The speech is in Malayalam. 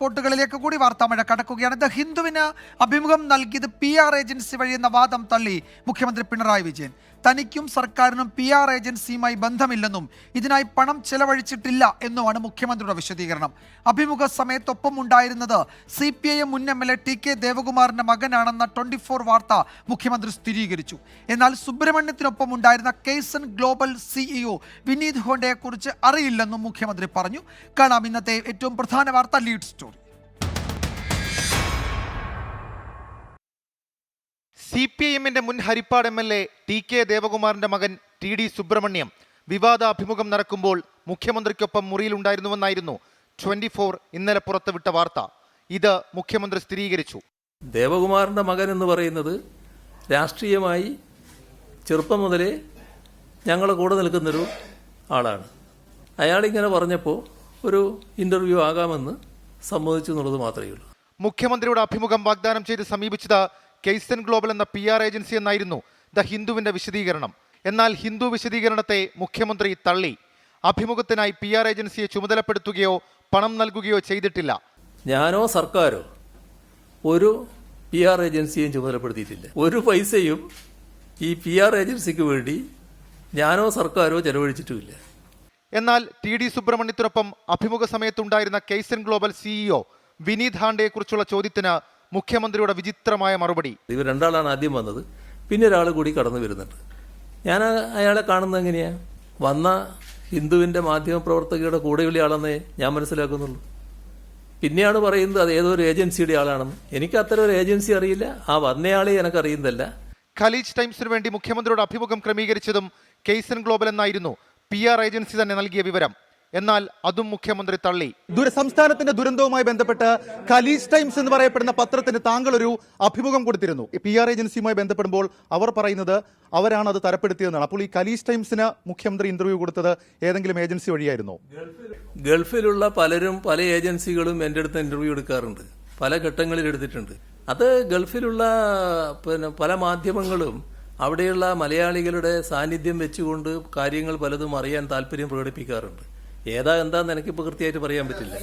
റിപ്പോർട്ടുകളിലേക്ക് കൂടി വാർത്താമഴ കടക്കുകയാണ്. ദ ഹിന്ദുവിന് അഭിമുഖം നൽകിയത് PR ഏജൻസി വഴിയെന്ന വാദം തള്ളി മുഖ്യമന്ത്രി പിണറായി വിജയൻ. തനിക്കും സർക്കാരിനും PR ഏജൻസിയുമായി ബന്ധമില്ലെന്നും ഇതിനായി പണം ചെലവഴിച്ചിട്ടില്ല എന്നുമാണ് മുഖ്യമന്ത്രിയുടെ വിശദീകരണം. അഭിമുഖ സമയത്തൊപ്പം ഉണ്ടായിരുന്നത് CPIM മുൻ MLA TK ദേവകുമാറിന്റെ മകനാണെന്ന 24 വാർത്ത മുഖ്യമന്ത്രി സ്ഥിരീകരിച്ചു. എന്നാൽ സുബ്രഹ്മണ്യത്തിനൊപ്പം ഉണ്ടായിരുന്ന കേസൻ ഗ്ലോബൽ CEO വിനീത് ഹോണ്ടയെ കുറിച്ച് അറിയില്ലെന്നും മുഖ്യമന്ത്രി പറഞ്ഞു. കാണാം ഇന്നത്തെ ഏറ്റവും പ്രധാന വാർത്ത, ലീഡ് സ്റ്റോറി. CPIMന്റെ മുൻ ഹരിപ്പാട് MLA TK ദേവകുമാറിന്റെ മകൻ TD സുബ്രഹ്മണ്യം വിവാദ അഭിമുഖം നടക്കുമ്പോൾ മുഖ്യമന്ത്രിക്കൊപ്പം മുറിയിലുണ്ടായിരുന്നുവെന്നായിരുന്നു 24 ഇന്നലെ പുറത്തുവിട്ട വാർത്ത. ഇത് മുഖ്യമന്ത്രി സ്ഥിരീകരിച്ചു. ദേവകുമാറിന്റെ മകൻ എന്ന് പറയുന്നത് രാഷ്ട്രീയമായി ചെറുപ്പം മുതലേ ഞങ്ങൾ കൂടെ നിൽക്കുന്നൊരു ആളാണ്. അയാളിങ്ങനെ പറഞ്ഞപ്പോൾ ഒരു ഇന്റർവ്യൂ ആകാമെന്ന് സമ്മതിച്ചു എന്നുള്ളത് മാത്രമേ ഉള്ളൂ. മുഖ്യമന്ത്രിയുടെ അഭിമുഖം വാഗ്ദാനം ചെയ്ത് സമീപിച്ചത് കേസൻ ഗ്ലോബൽ എന്ന PR ഏജൻസി എന്നായിരുന്നു ദ ഹിന്ദുവിന്റെ വിശദീകരണം. എന്നാൽ ഹിന്ദു വിശദീകരണത്തെ മുഖ്യമന്ത്രി തള്ളി. അഭിമുഖത്തിനായി PR ഏജൻസിയെ ചുമതലപ്പെടുത്തുകയോ പണം നൽകുകയോ ചെയ്തിട്ടില്ല. ഞാനോ സർക്കാരോ ഒരു PR ഏജൻസിയെയും ചുമതലപ്പെടുത്തിയിട്ടില്ല. ഒരു പൈസയും ഈ PR ഏജൻസിക്ക് വേണ്ടി ഞാനോ സർക്കാരോ ചെലവഴിച്ചിട്ടുമില്ല. എന്നാൽ TD സുബ്രഹ്മണ്യത്തിനൊപ്പം അഭിമുഖ സമയത്തുണ്ടായിരുന്ന കേസൻ ഗ്ലോബൽ CEO വിനീത് ഹാണ്ടയെക്കുറിച്ചുള്ള ചോദ്യത്തിന് മുഖ്യമന്ത്രിയുടെ വിചിത്രമായ മറുപടി. ഇവർ രണ്ടാളാണ് ആദ്യം വന്നത്, പിന്നെ ഒരാൾ കൂടി കടന്നു വരുന്നുണ്ട്. ഞാൻ അയാളെ കാണുന്നത് എങ്ങനെയാ? വന്ന ഹിന്ദുവിൻ്റെ മാധ്യമപ്രവർത്തകരുടെ കൂടെയുള്ള ആളെന്നേ ഞാൻ മനസ്സിലാക്കുന്നുള്ളൂ. പിന്നെയാണ് പറയുന്നത് അത് ഏതോ ഒരു ഏജൻസിയുടെ ആളാണെന്ന്. എനിക്ക് അത്തരം ഒരു ഏജൻസി അറിയില്ല, ആ വന്നയാളെ എനിക്കറിയുന്നതല്ല. ഖലീജ് ടൈംസിന് വേണ്ടി മുഖ്യമന്ത്രിയുടെ അഭിമുഖം ക്രമീകരിച്ചതും കേസൻ ഗ്ലോബൽ എന്നായിരുന്നു PR ഏജൻസി തന്നെ നൽകിയ വിവരം. എന്നാൽ അതും മുഖ്യമന്ത്രി തള്ളി. സംസ്ഥാനത്തിന്റെ ദുരന്തവുമായി ബന്ധപ്പെട്ട് ഖലീജ് ടൈംസ് എന്ന് പറയപ്പെടുന്ന പത്രത്തിന് താങ്കൾ ഒരു അഭിമുഖം കൊടുത്തിരുന്നു. PR ഏജൻസിയുമായി ബന്ധപ്പെടുമ്പോൾ അവർ പറയുന്നത് അവരാണ് അത് തരപ്പെടുത്തിയതെന്നാണ്. അപ്പോൾ ഈ ഖലീജ് ടൈംസിന് മുഖ്യമന്ത്രി ഇന്റർവ്യൂ കൊടുത്തത് ഏതെങ്കിലും ഏജൻസി വഴിയായിരുന്നോ? ഗൾഫിലുള്ള പലരും പല ഏജൻസികളും എൻ്റെ അടുത്ത് ഇന്റർവ്യൂ എടുക്കാറുണ്ട്, പല ഘട്ടങ്ങളിൽ എടുത്തിട്ടുണ്ട്. അത് ഗൾഫിലുള്ള പല മാധ്യമങ്ങളും അവിടെയുള്ള മലയാളികളുടെ സാന്നിധ്യം വെച്ചുകൊണ്ട് കാര്യങ്ങൾ പലതും അറിയാൻ താല്പര്യം പ്രകടിപ്പിക്കാറുണ്ട്. ഏതാ എന്താന്ന് എനിക്കിപ്പോൾ കൃത്യമായിട്ട് പറയാൻ പറ്റില്ല.